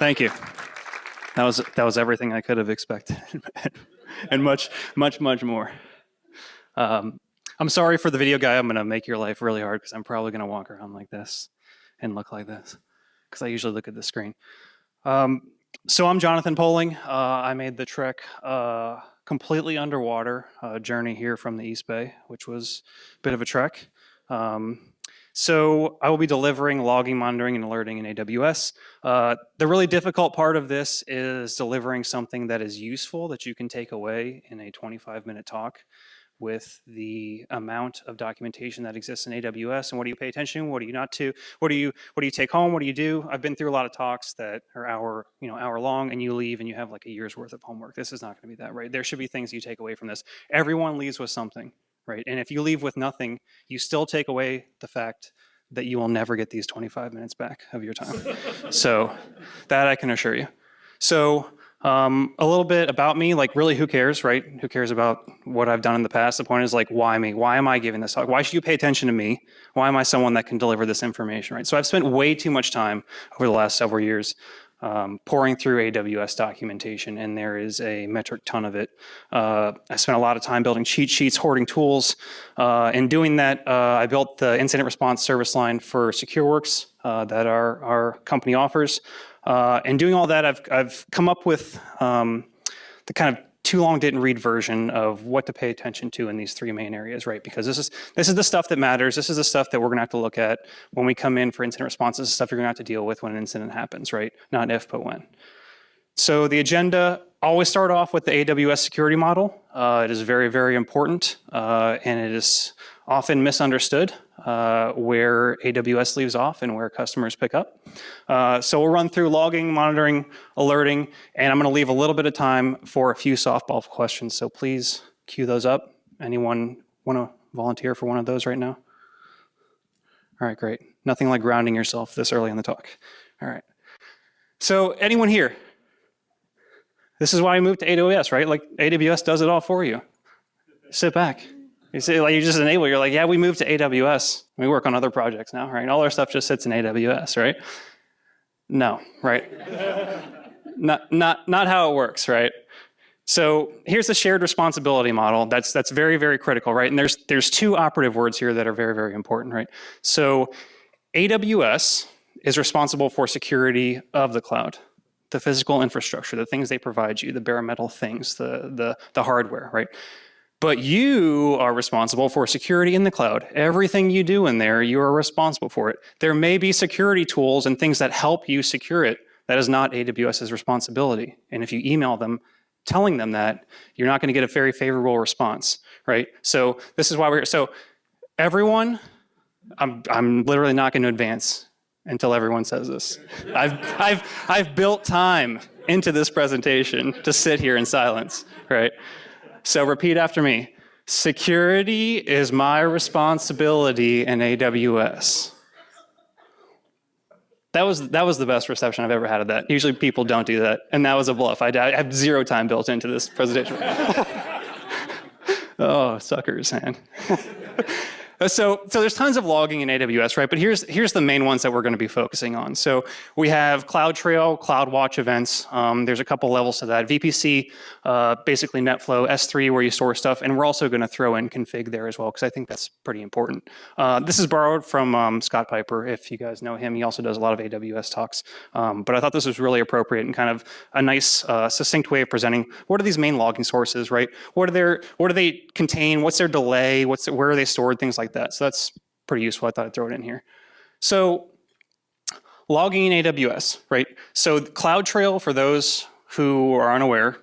Thank you. That was everything I could have expected, and much more. I'm sorry for the video guy. I'm going to make your life really hard because I'm probably going to walk around like this and look like this because I usually look at the screen. So I'm Jonathon Poling. I made the trek completely underwater journey here from the East Bay, which was a bit of a trek. So I will be delivering logging, monitoring, and alerting in AWS. The really difficult part of this is delivering something that is useful that you can take away in a 25-minute talk with the amount of documentation that exists in AWS and what do you pay attention to, what do you not to, what do you take home, what do you do? I've been through a lot of talks that are hour long, and you leave and you have like a year's worth of homework. This is not going to be that, right? There should be things you take away from this. Everyone leaves with something, right? And if you leave with nothing, you still take away the fact that you will never get these 25 minutes back of your time. So that I can assure you. So a little bit about me, like really who cares, right? Who cares about what I've done in the past? The point is like, why me? Why am I giving this talk? Why should you pay attention to me? Why am I someone that can deliver this information, right? So I've spent way too much time over the last several years pouring through AWS documentation, and there is a metric ton of it. I spent a lot of time building cheat sheets, hoarding tools. In doing that, I built the incident response service line for SecureWorks that our company offers. And doing all that, I've come up with the kind of too long didn't read version of what to pay attention to in these three main areas, right? Because this is the stuff that matters. This is the stuff that we're gonna have to look at when we come in for incident response. This is stuff you're gonna have to deal with when an incident happens, right? Not if, but when. So the agenda, always start off with the AWS security model. It is very, very important, and it is often misunderstood where AWS leaves off and where customers pick up. So we'll run through logging, monitoring, alerting, and I'm going to leave a little bit of time for a few softball questions. So please queue those up. Anyone want to volunteer for one of those right now? All right, great. Nothing like grounding yourself this early in the talk. All right. So anyone here? This is why I moved to AWS, right? Like AWS does it all for you. Sit back. You say, like, you just enable, you're like, yeah, we moved to AWS. We work on other projects now, right? All our stuff just sits in AWS, right? No, right? not how it works, right? So here's the shared responsibility model. That's very, very critical, right? And there's two operative words here that are very, very important, right? So AWS is responsible for security of the cloud, the physical infrastructure, the things they provide you, the bare metal things, the hardware, right? But you are responsible for security in the cloud. Everything you do in there, you are responsible for it. There may be security tools and things that help you secure it. That is not AWS's responsibility. And if you email them, telling them that, you're not going to get a very favorable response, right? So this is why we're here. So everyone, I'm literally not going to advance until everyone says this. I've built time into this presentation to sit here in silence, right? So repeat after me. Security is my responsibility in AWS. That was the best reception I've ever had of that. Usually people don't do that, and that was a bluff. I have zero time built into this presentation. Oh, suckers, man. So there's tons of logging in AWS, right? But here's the main ones that we're going to be focusing on. So we have CloudTrail, CloudWatch events. There's a couple levels to that. VPC, basically NetFlow, S3 where you store stuff, and we're also going to throw in config there as well because I think that's pretty important. This is borrowed from Scott Piper, if you guys know him. He also does a lot of AWS talks. But I thought this was really appropriate and kind of a nice, succinct way of presenting what are these main logging sources, right? What do they contain? What's their delay? Where are they stored? Things like that. So that's pretty useful. I thought I'd throw it in here. So logging in AWS, right? So CloudTrail, for those who are unaware,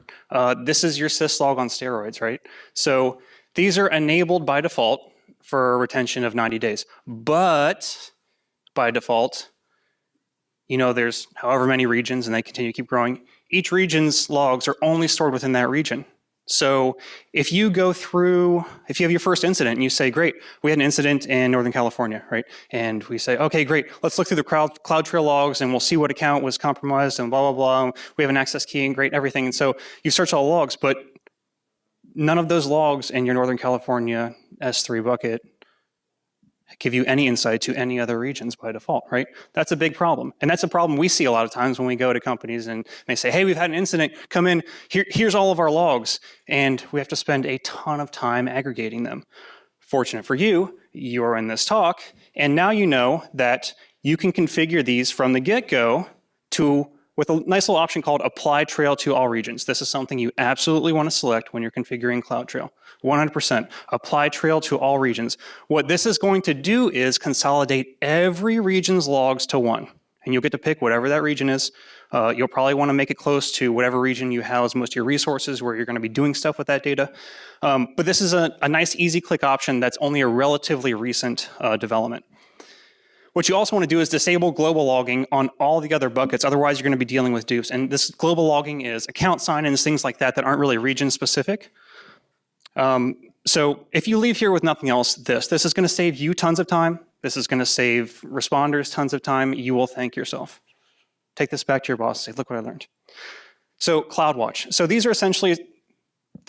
this is your syslog on steroids, right? So these are enabled by default for a retention of 90 days. But by default, there's however many regions and they continue to keep growing. Each region's logs are only stored within that region. So if you have your first incident and you say, great, we had an incident in Northern California, right? And we say, okay, great, let's look through the CloudTrail logs and we'll see what account was compromised and blah, blah, blah. We have an access key and great, everything. And so you search all the logs, but none of those logs in your Northern California S3 bucket give you any insight to any other regions by default, right? That's a big problem. And that's a problem we see a lot of times when we go to companies and they say, hey, we've had an incident, come in, here's all of our logs. And we have to spend a ton of time aggregating them. Fortunate for you, you're in this talk, and now you know that you can configure these from the get-go with a nice little option called Apply Trail to All Regions. This is something you absolutely want to select when you're configuring CloudTrail. 100%, Apply Trail to All Regions. What this is going to do is consolidate every region's logs to one, and you'll get to pick whatever that region is. You'll probably want to make it close to whatever region you house most of your resources where you're going to be doing stuff with that data. But this is a nice easy click option that's only a relatively recent development. What you also want to do is disable global logging on all the other buckets. Otherwise, you're going to be dealing with dupes. And this global logging is account sign-ins, things like that aren't really region specific. So if you leave here with nothing else, this is going to save you tons of time. This is going to save responders tons of time. You will thank yourself. Take this back to your boss and say, look what I learned. So CloudWatch. So these are essentially,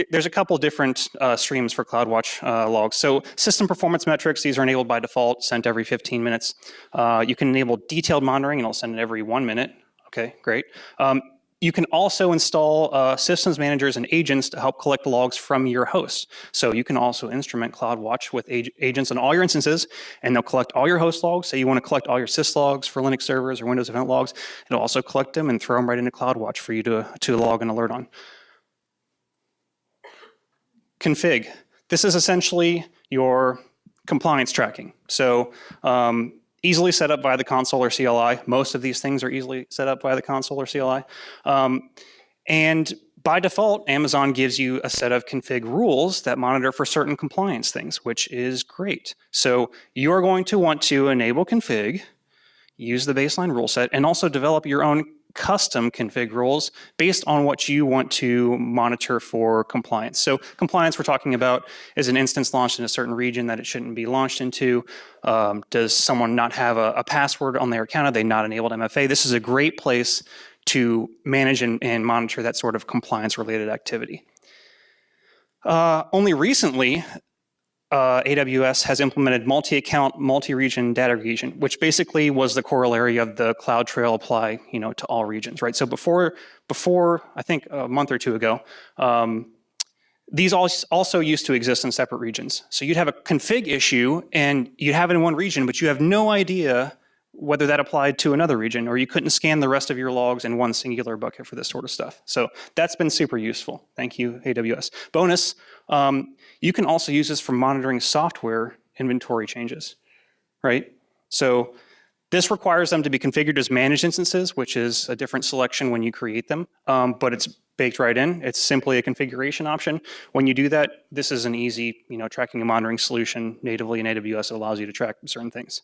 there's a couple different streams for CloudWatch logs. So system performance metrics, these are enabled by default, sent every 15 minutes. You can enable detailed monitoring and it'll send it every 1 minute. Okay, great. You can also install systems managers and agents to help collect logs from your host. So you can also instrument CloudWatch with agents on all your instances, and they'll collect all your host logs. Say you want to collect all your sys logs for Linux servers or Windows event logs, it'll also collect them and throw them right into CloudWatch for you to log an alert on. Config. This is essentially your compliance tracking. So easily set up via the console or CLI. Most of these things are easily set up via the console or CLI. And by default, Amazon gives you a set of config rules that monitor for certain compliance things, which is great. So you're going to want to enable config, use the baseline rule set, and also develop your own custom config rules based on what you want to monitor for compliance. So compliance we're talking about is an instance launched in a certain region that it shouldn't be launched into. Does someone not have a password on their account? Are they not enabled MFA? This is a great place to manage and monitor that sort of compliance related activity. Only recently, AWS has implemented multi-account, multi-region data aggregation, which basically was the corollary of the CloudTrail apply, to all regions, right? So before I think a month or two ago, these also used to exist in separate regions. So you'd have a config issue and you'd have it in one region, but you have no idea whether that applied to another region, or you couldn't scan the rest of your logs in one singular bucket for this sort of stuff. So that's been super useful. Thank you, AWS. Bonus, you can also use this for monitoring software inventory changes, right? So this requires them to be configured as managed instances, which is a different selection when you create them, but it's baked right in. It's simply a configuration option. When you do that, this is an easy, tracking and monitoring solution natively in AWS that allows you to track certain things.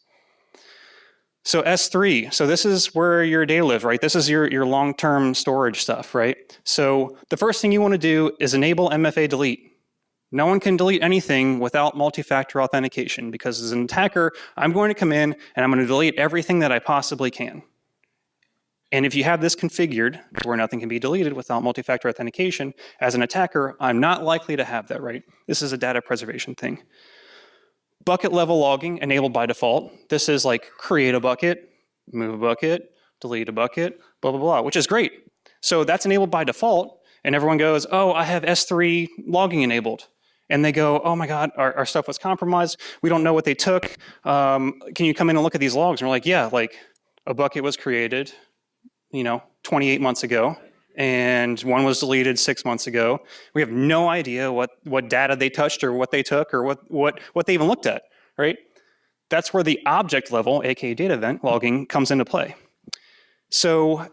So S3, so this is where your data lives, right? This is your long-term storage stuff, right? So the first thing you want to do is enable MFA delete. No one can delete anything without multi-factor authentication, because as an attacker, I'm going to come in and I'm going to delete everything that I possibly can. And if you have this configured where nothing can be deleted without multi-factor authentication, as an attacker, I'm not likely to have that, right? This is a data preservation thing. Bucket level logging enabled by default. This is like create a bucket, move a bucket, delete a bucket, blah, blah, blah, which is great. So that's enabled by default, and everyone goes, oh, I have S3 logging enabled. And they go, oh my God, our stuff was compromised. We don't know what they took. Can you come in and look at these logs? And we're like, yeah, like a bucket was created, 28 months ago, and one was deleted 6 months ago. We have no idea what data they touched or what they took or what they even looked at, right? That's where the object level, aka data event logging, comes into play. So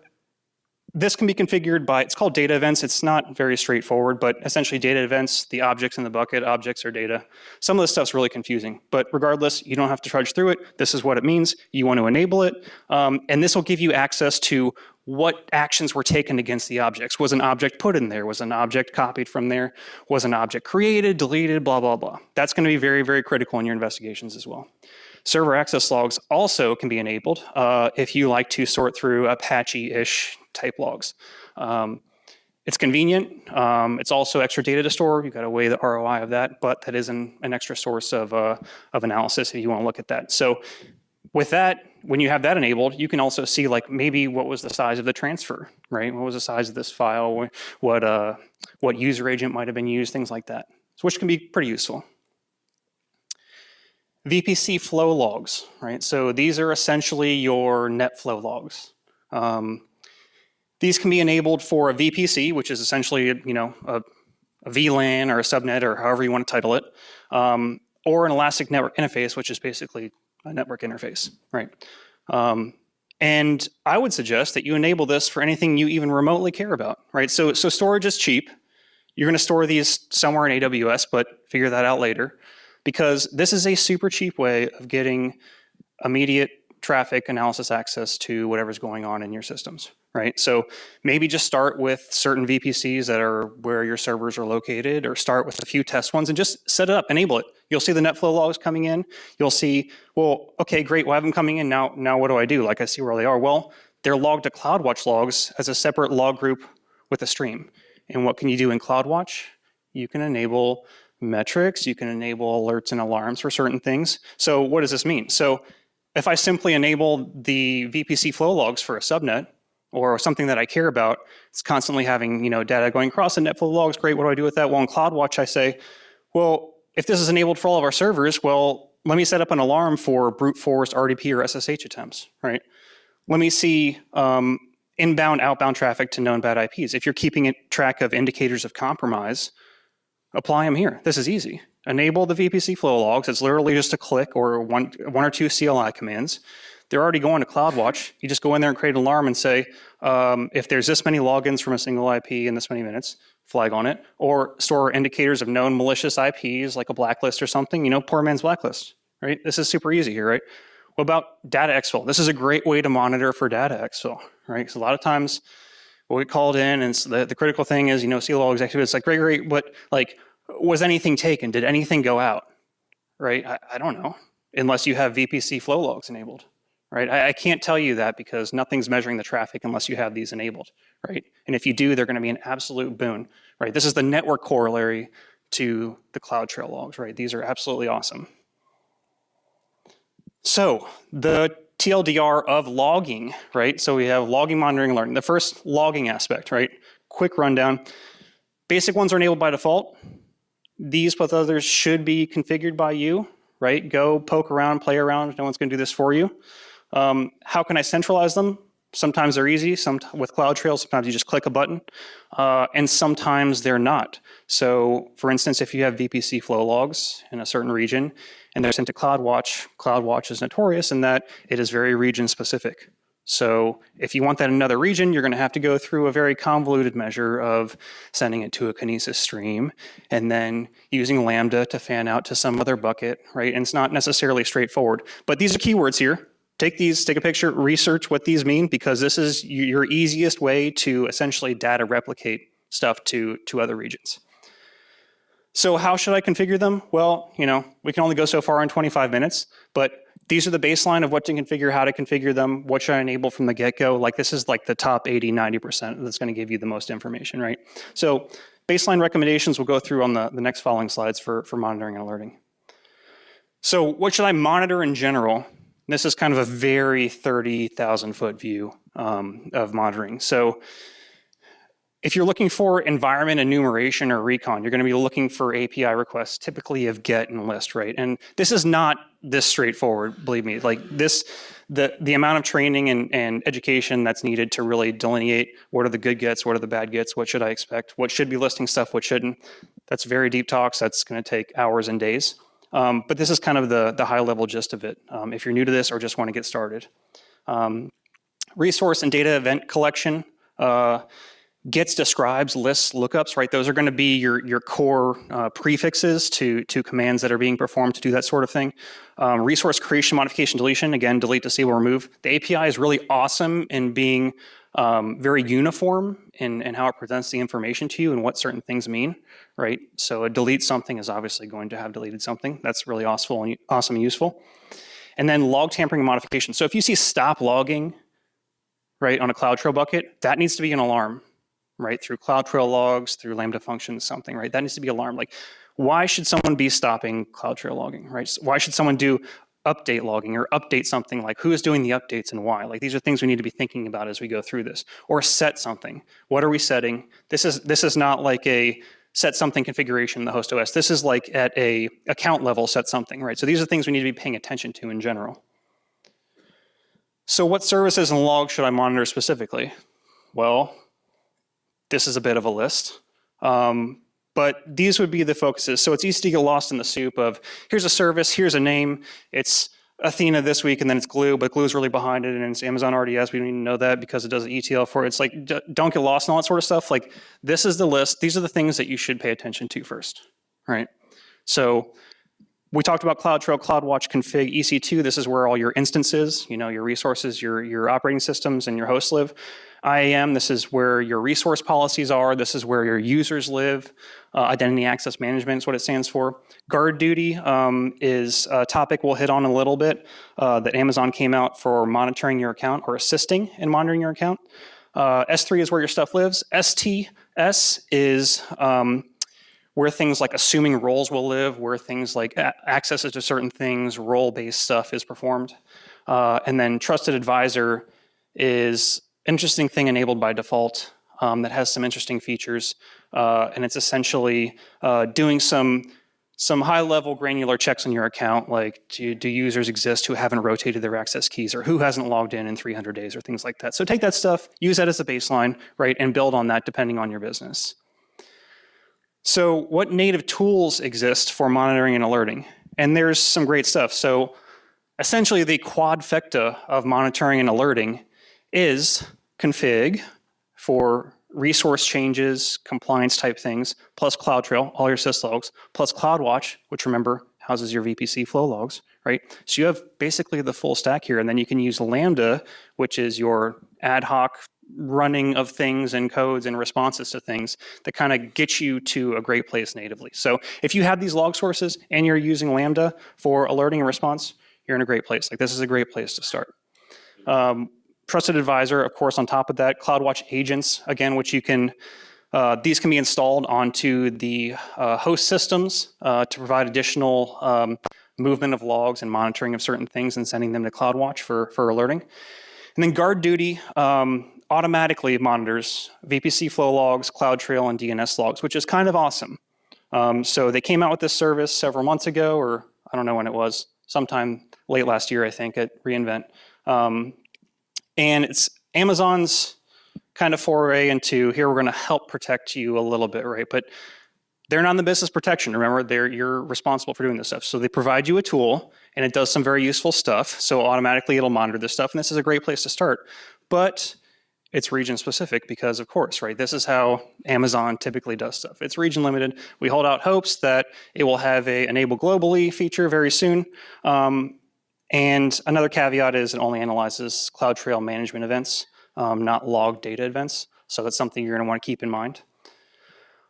this can be configured by, it's called data events. It's not very straightforward, but essentially data events, the objects in the bucket, objects are data. Some of this stuff's really confusing, but regardless, you don't have to trudge through it. This is what it means. You want to enable it, and this will give you access to what actions were taken against the objects. Was an object put in there? Was an object copied from there? Was an object created, deleted, blah, blah, blah. That's going to be very, very critical in your investigations as well. Server access logs also can be enabled if you like to sort through Apache-ish type logs. It's convenient. It's also extra data to store. You've got to weigh the ROI of that, but that is an extra source of analysis if you want to look at that. So with that, when you have that enabled, you can also see like maybe what was the size of the transfer, right? What was the size of this file? What user agent might have been used, things like that, which can be pretty useful. VPC flow logs, right? So these are essentially your net flow logs. These can be enabled for a VPC, which is essentially a VLAN or a subnet or however you want to title it, or an elastic network interface, which is basically a network interface, right? And I would suggest that you enable this for anything you even remotely care about, right? So storage is cheap. You're going to store these somewhere in AWS, but figure that out later, because this is a super cheap way of getting immediate traffic analysis access to whatever's going on in your systems, right? So maybe just start with certain VPCs that are where your servers are located, or start with a few test ones and just set it up, enable it. You'll see the NetFlow logs coming in. You'll see, well, okay, great, well, I have them coming in. Now what do I do? Like, I see where they are. Well, they're logged to CloudWatch logs as a separate log group with a stream. And what can you do in CloudWatch? You can enable metrics, you can enable alerts and alarms for certain things. So what does this mean? So if I simply enable the VPC flow logs for a subnet or something that I care about, it's constantly having data going across the NetFlow logs. Great, what do I do with that? Well, in CloudWatch, I say, well, if this is enabled for all of our servers, well, let me set up an alarm for brute force RDP or SSH attempts, right? Let me see inbound, outbound traffic to known bad IPs. If you're keeping track of indicators of compromise, apply them here. This is easy. Enable the VPC flow logs. It's literally just a click or one or two CLI commands. They're already going to CloudWatch. You just go in there and create an alarm and say, if there's this many logins from a single IP in this many minutes, flag on it, or store indicators of known malicious IPs like a blacklist or something, poor man's blacklist, right? This is super easy here, right? What about data exfil? This is a great way to monitor for data exfil, right? Because a lot of times we'll get called in and the critical thing is, CLO executive, it's like, great, but like, was anything taken? Did anything go out, right? I don't know, unless you have VPC flow logs enabled, right? I can't tell you that because nothing's measuring the traffic unless you have these enabled, right? And if you do, they're going to be an absolute boon, right? This is the network corollary to the CloudTrail logs, right? These are absolutely awesome. So the TLDR of logging, right? So we have logging, monitoring, and learning. The first logging aspect, right? Quick rundown. Basic ones are enabled by default. These plus others should be configured by you, right? Go poke around, play around. No one's going to do this for you. How can I centralize them? Sometimes they're easy. With CloudTrail, sometimes you just click a button, and sometimes they're not. So, for instance, if you have VPC flow logs in a certain region and they're sent to CloudWatch, CloudWatch is notorious in that it is very region specific. So if you want that in another region, you're going to have to go through a very convoluted measure of sending it to a Kinesis stream and then using Lambda to fan out to some other bucket, right? And it's not necessarily straightforward. But these are keywords here. Take these, take a picture, research what these mean, because this is your easiest way to essentially data replicate stuff to other regions. So how should I configure them? Well, we can only go so far in 25 minutes, but these are the baseline of what to configure, how to configure them, what should I enable from the get-go. Like this is like the top 80, 90% that's going to give you the most information, right? So baseline recommendations we'll go through on the next following slides for monitoring and alerting. So what should I monitor in general? This is kind of a very 30,000 foot view of monitoring. So if you're looking for environment enumeration or recon, you're going to be looking for API requests, typically of get and list, right? And this is not this straightforward, believe me. Like this, the amount of training and education that's needed to really delineate what are the good gets, what are the bad gets, what should I expect, what should be listing stuff, what shouldn't. That's very deep talks. That's going to take hours and days. But this is kind of the high level gist of it. If you're new to this or just want to get started. Resource and data event collection. Gets, describes, lists, lookups, right? Those are going to be your core prefixes to commands that are being performed to do that sort of thing. Resource creation, modification, deletion, again, delete, disable, remove. The API is really awesome in being very uniform in how it presents the information to you and what certain things mean, right? So a delete something is obviously going to have deleted something. That's really awesome and useful. And then log tampering and modification. So if you see stop logging, right, on a CloudTrail bucket, that needs to be an alarm. right? Through CloudTrail logs, through Lambda functions, something, right? That needs to be alarmed. Like, why should someone be stopping CloudTrail logging, right? So why should someone do update logging or update something? Like, who is doing the updates and why? Like, these are things we need to be thinking about as we go through this. Or set something. What are we setting? This is not like a set something configuration in the host OS. This is like at a account level set something, right? So these are things we need to be paying attention to in general. So what services and logs should I monitor specifically? Well, this is a bit of a list. But these would be the focuses. So it's easy to get lost in the soup of, here's a service, here's a name, it's Athena this week, and then it's Glue, but Glue's really behind it, and it's Amazon RDS. We don't even know that because it does the ETL for it. It's like, don't get lost in all that sort of stuff. Like, this is the list. These are the things that you should pay attention to first, right? So we talked about CloudTrail, CloudWatch, config, EC2. This is where all your instances, your resources, your operating systems, and your hosts live. IAM, this is where your resource policies are. This is where your users live. Identity access management is what it stands for. Guard duty is a topic we'll hit on a little bit that Amazon came out for monitoring your account or assisting in monitoring your account. S3 is where your stuff lives. STS is where things like assuming roles will live, where things like accesses to certain things, role-based stuff is performed. And then trusted advisor is an interesting thing enabled by default that has some interesting features. And it's essentially doing some high-level granular checks on your account, like do users exist who haven't rotated their access keys or who hasn't logged in 300 days or things like that. So take that stuff, use that as a baseline, right, and build on that depending on your business. So what native tools exist for monitoring and alerting? And there's some great stuff. So essentially the quadfecta of monitoring and alerting is config for resource changes, compliance type things, plus CloudTrail, all your syslogs, plus CloudWatch, which remember houses your VPC flow logs, right? So you have basically the full stack here, and then you can use Lambda, which is your ad hoc running of things and codes and responses to things that kind of get you to a great place natively. So if you have these log sources and you're using Lambda for alerting and response, you're in a great place. Like, this is a great place to start. Trusted advisor, of course, on top of that, CloudWatch agents, again, which you can, these can be installed onto the host systems to provide additional movement of logs and monitoring of certain things and sending them to CloudWatch for alerting. And then guard duty automatically monitors VPC flow logs, CloudTrail, and DNS logs, which is kind of awesome. So they came out with this service several months ago, or I don't know when it was, sometime late last year, I think, at reInvent. And it's Amazon's kind of foray into, here we're going to help protect you a little bit, right? But they're not in the business protection. Remember, you're responsible for doing this stuff. So they provide you a tool, and it does some very useful stuff. So automatically it'll monitor this stuff, and this is a great place to start. But it's region specific because, of course, right? This is how Amazon typically does stuff. It's region limited. We hold out hopes that it will have a enable globally feature very soon. And another caveat is it only analyzes CloudTrail management events, not log data events. So that's something you're going to want to keep in mind.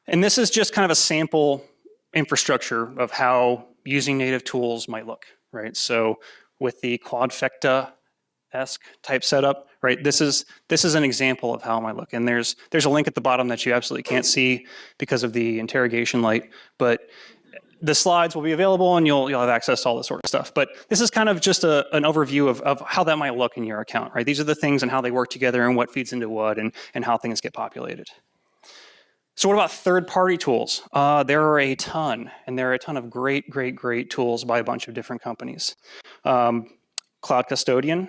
And this is just kind of a sample infrastructure of how using native tools might look, right? So with the quadfecta-esque type setup, right? This is an example of how it might look. And there's a link at the bottom that you absolutely can't see because of the interrogation light, but the slides will be available and you'll have access to all this sort of stuff. But this is kind of just an overview of how that might look in your account, right? These are the things and how they work together and what feeds into what and how things get populated. So what about third-party tools? There are a ton, and there are a ton of great tools by a bunch of different companies. Cloud Custodian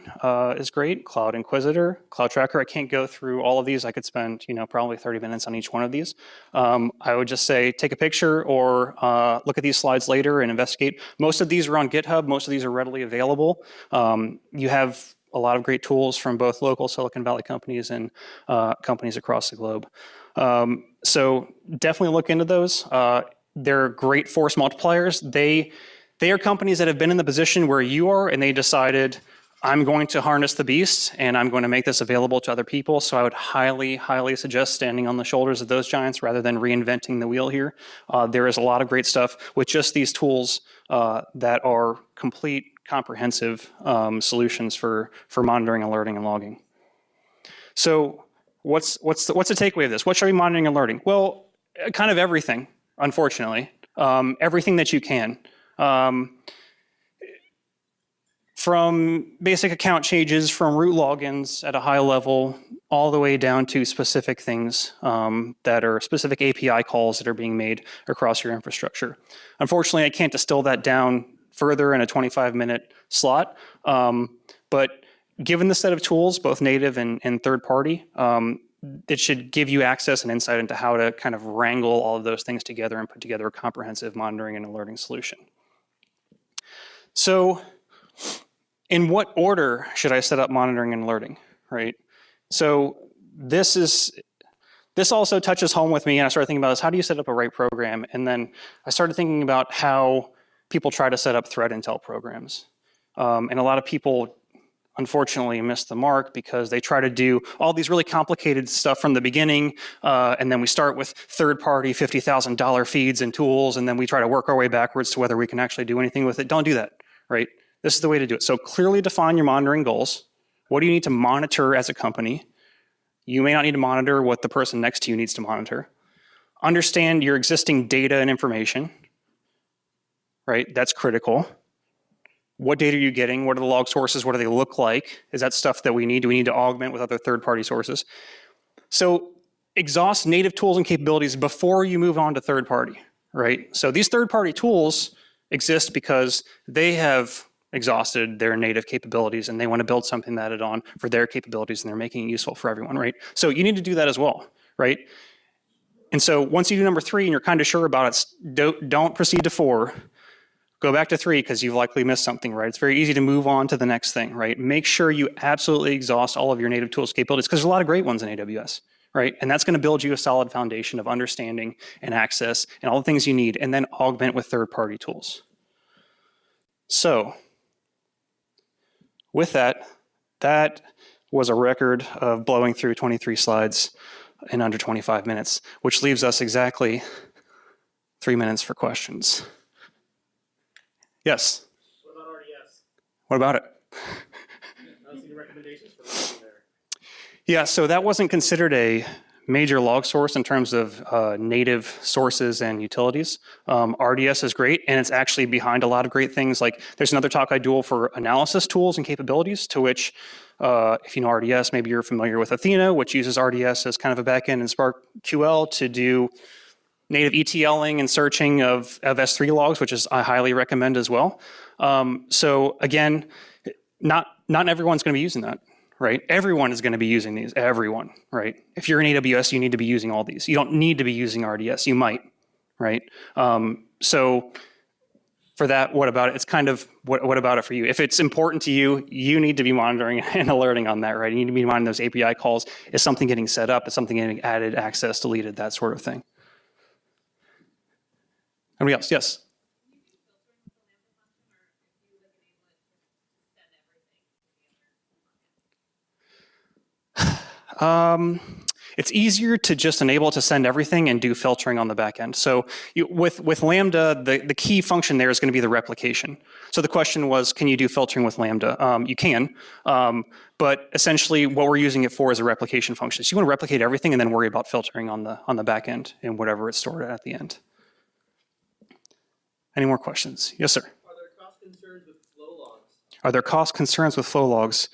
is great, Cloud Inquisitor, Cloud Tracker. I can't go through all of these. I could spend probably 30 minutes on each one of these. I would just say take a picture or look at these slides later and investigate. Most of these are on GitHub. Most of these are readily available. You have a lot of great tools from both local Silicon Valley companies and companies across the globe. So definitely look into those. They're great force multipliers. They are companies that have been in the position where you are, and they decided, I'm going to harness the beast, and I'm going to make this available to other people. So I would highly suggest standing on the shoulders of those giants rather than reinventing the wheel here. There is a lot of great stuff with just these tools that are complete, comprehensive solutions for monitoring, alerting, and logging. So what's the takeaway of this? What should I be monitoring and alerting? Well, kind of everything, unfortunately. Everything that you can. From basic account changes, from root logins at a high level, all the way down to specific things that are specific API calls that are being made across your infrastructure. Unfortunately, I can't distill that down further in a 25-minute slot, but given the set of tools, both native and third-party, it should give you access and insight into how to kind of wrangle all of those things together and put together a comprehensive monitoring and alerting solution. So, in what order should I set up monitoring and alerting, right? So this also touches home with me, and I started thinking about this, how do you set up a right program? And then I started thinking about how people try to set up threat intel programs. And a lot of people, unfortunately, miss the mark because they try to do all these really complicated stuff from the beginning, and then we start with third-party $50,000 feeds and tools, and then we try to work our way backwards to whether we can actually do anything with it. Don't do that, right? This is the way to do it. So clearly define your monitoring goals. What do you need to monitor as a company? You may not need to monitor what the person next to you needs to monitor. Understand your existing data and information, right? That's critical. What data are you getting? What are the log sources? What do they look like? Is that stuff that we need? Do we need to augment with other third-party sources? So exhaust native tools and capabilities before you move on to third-party, right? So these third-party tools exist because they have exhausted their native capabilities and they want to build something that added on for their capabilities and they're making it useful for everyone, right? So you need to do that as well, right? And so once you do number 3 and you're kind of sure about it, don't proceed to 4. Go back to 3 because you've likely missed something, right? It's very easy to move on to the next thing, right? Make sure you absolutely exhaust all of your native tools capabilities because there's a lot of great ones in AWS, right? And that's going to build you a solid foundation of understanding and access and all the things you need, and then augment with third-party tools. So, with that, that was a record of blowing through 23 slides in under 25 minutes, which leaves us exactly 3 minutes for questions. Yes? What about RDS? What about it? I was seeing recommendations for there. Yeah, so that wasn't considered a major log source in terms of native sources and utilities. RDS is great, and it's actually behind a lot of great things. Like there's another talk I do for analysis tools and capabilities, to which, if you know RDS, maybe you're familiar with Athena, which uses RDS as kind of a backend in Spark QL to do native ETLing and searching of S3 logs, which is I highly recommend as well. So again, not everyone's going to be using that. Right? Everyone is going to be using these, everyone, right? If you're in AWS, you need to be using all these. You don't need to be using RDS, you might, right? So for that, what about it? It's kind of, what about it for you? If it's important to you, you need to be monitoring and alerting on that, right? You need to be monitoring those API calls. Is something getting set up? Is something getting added, access, deleted, that sort of thing? Anybody else? Yes? It's easier to just enable it to send everything and do filtering on the back end. So with Lambda, the key function there is going to be the replication. So the question was, can you do filtering with Lambda? You can, but essentially what we're using it for is a replication function. So you want to replicate everything and then worry about filtering on the back end and whatever it's stored at the end. Any more questions? Yes, sir. Are there cost concerns with flow logs? Are there cost concerns with flow logs?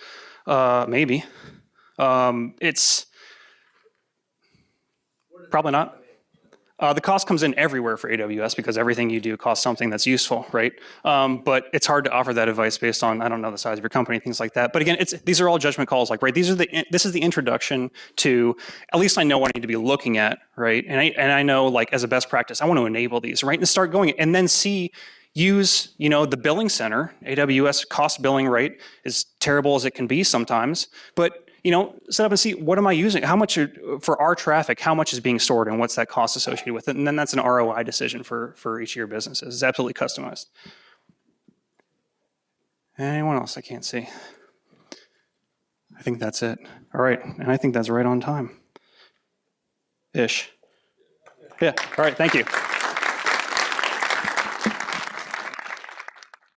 Maybe. It's probably not. The cost comes in everywhere for AWS because everything you do costs something that's useful, right? But it's hard to offer that advice based on, I don't know, the size of your company, things like that. But again, these are all judgment calls, like, right, this is the introduction to, at least I know what I need to be looking at, right? And I know, like, as a best practice, I want to enable these, right? And start going, and then use, the billing center. AWS cost billing rate is terrible as it can be sometimes, but set up and see, what am I using? How much for our traffic, how much is being stored and what's that cost associated with it? And then that's an ROI decision for each of your businesses. It's absolutely customized. Anyone else? I can't see. I think that's it. All right, and I think that's right on time. Ish. Yeah, all right, thank you.